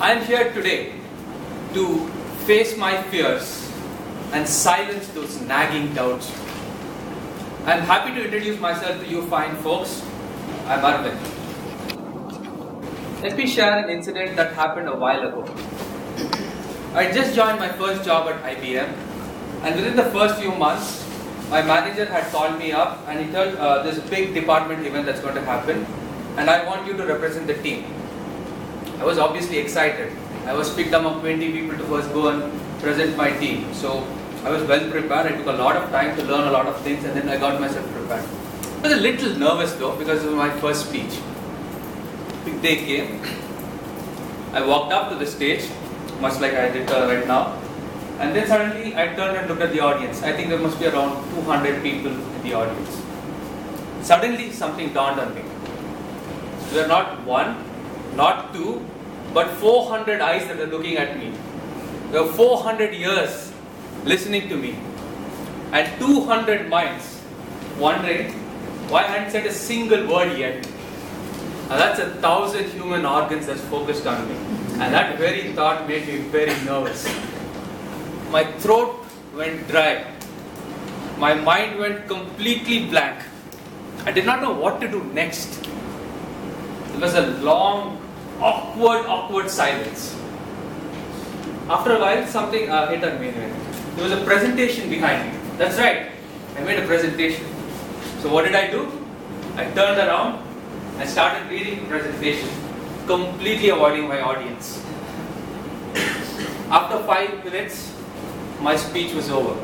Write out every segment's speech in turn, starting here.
I am here today to face my fears and silence those nagging doubts. I am happy to introduce myself to you fine folks. I am Arvind. Let me share an incident that happened a while ago. I just joined my first job at IBM, and within the first few months, my manager had called me up and he told there's a big department event that's going to happen and I want you to represent the team. I was obviously excited. I was picked among 20 people to first go and present my team. So I was well prepared. I took a lot of time to learn a lot of things and then I got myself prepared. I was a little nervous though because it was my first speech. Big day came. I walked up to the stage, much like I did right now. And then suddenly I turned and looked at the audience. I think there must be around 200 people in the audience. Suddenly something dawned on me. There are not one, not two, but 400 eyes that are looking at me. There are 400 ears listening to me. And 200 minds wondering why I hadn't said a single word yet. And that's 1,000 human organs that's focused on me. And that very thought made me very nervous. My throat went dry. My mind went completely blank. I did not know what to do next. It was a long, awkward silence. After a while, something hit on me. There was a presentation behind me. That's right, I made a presentation. So what did I do? I turned around and started reading the presentation, completely avoiding my audience. After 5 minutes, my speech was over.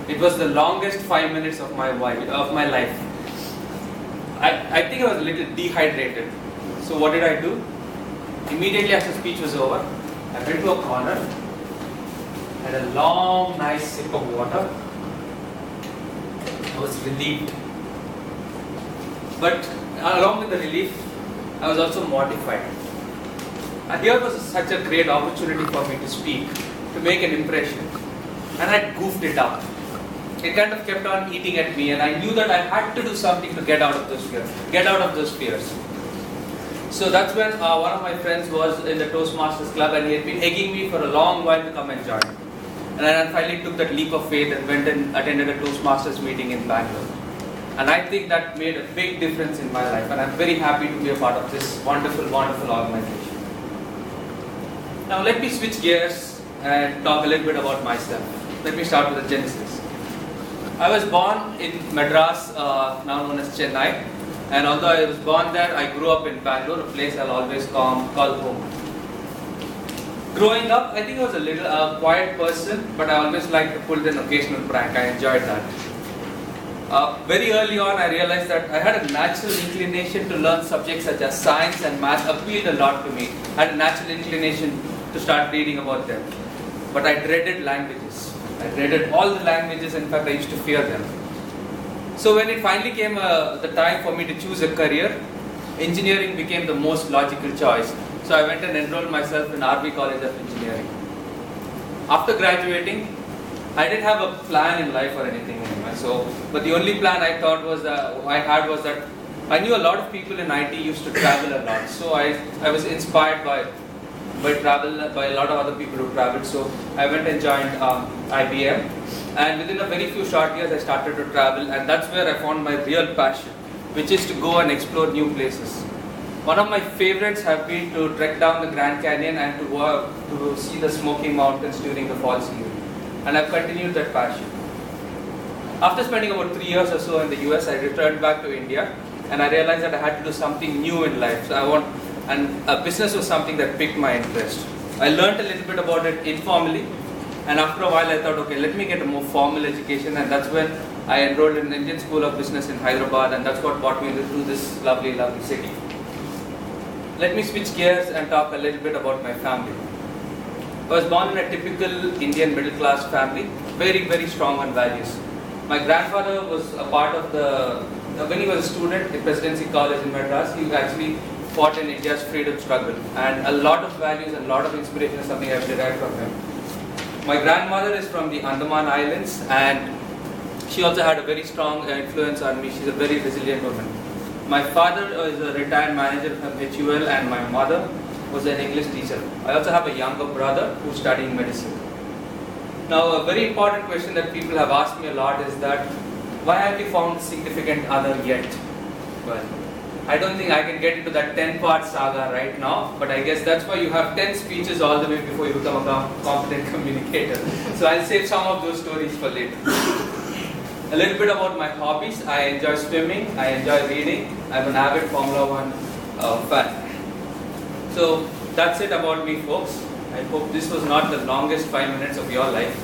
It was the longest 5 minutes of my life. I think I was a little dehydrated. So what did I do? Immediately after the speech was over, I went to a corner, had a long, nice sip of water. I was relieved. But along with the relief, I was also mortified. And here was such a great opportunity for me to speak, to make an impression, and I goofed it up. It kind of kept on eating at me, and I knew that I had to do something to get out of those fears. So that's when one of my friends was in the Toastmasters club, and he had been egging me for a long while to come and join. And I finally took that leap of faith and went and attended a Toastmasters meeting in Bangalore. And I think that made a big difference in my life, and I'm very happy to be a part of this wonderful organization. Now let me switch gears and talk a little bit about myself. Let me start with the genesis. I was born in Madras, now known as Chennai, and although I was born there, I grew up in Bangalore, a place I'll always call home. Growing up, I think I was a little quiet person, but I always liked to pull an occasional prank. I enjoyed that. Very early on, I realized that I had a natural inclination to learn subjects such as science and math appealed a lot to me. I had a natural inclination to start reading about them. But I dreaded languages. I dreaded all the languages. In fact, I used to fear them. So when it finally came the time for me to choose a career, engineering became the most logical choice. So I went and enrolled myself in College of Engineering. After graduating, I didn't have a plan in life or anything anyway. But the only plan I thought was that I knew a lot of people in IT used to travel a lot. So I was inspired by travel, by a lot of other people who traveled. So I went and joined IBM, and within a very few short years I started to travel, and that's where I found my real passion, which is to go and explore new places. One of my favorites have been to trek down the Grand Canyon and to see the Smoky Mountains during the fall season, and I've continued that passion. After spending about 3 years or so in the US, I returned back to India, and I realized that I had to do something new in life. And business was something that piqued my interest. I learned a little bit about it informally, and after a while I thought, okay, let me get a more formal education, and that's when I enrolled in the Indian School of Business in Hyderabad, and that's what brought me to this lovely city. Let me switch gears and talk a little bit about my family. I was born in a typical Indian middle class family, very strong on values. My grandfather was a part of when he was a student at Presidency College in Madras, he actually fought in India's freedom struggle, and a lot of values and a lot of inspiration is something I've derived from him. My grandmother is from the Andaman Islands, and she also had a very strong influence on me. She's a very resilient woman. My father is a retired manager from HUL, and my mother was an English teacher. I also have a younger brother who's studying medicine. Now, a very important question that people have asked me a lot is that, why have you found significant other yet? Well, I don't think I can get into that 10-part saga right now, but I guess that's why you have 10 speeches all the way before you become a competent communicator. So I'll save some of those stories for later. A little bit about my hobbies. I enjoy swimming, I enjoy reading, I'm an avid Formula One fan. So that's it about me, folks. I hope this was not the longest 5 minutes of your life.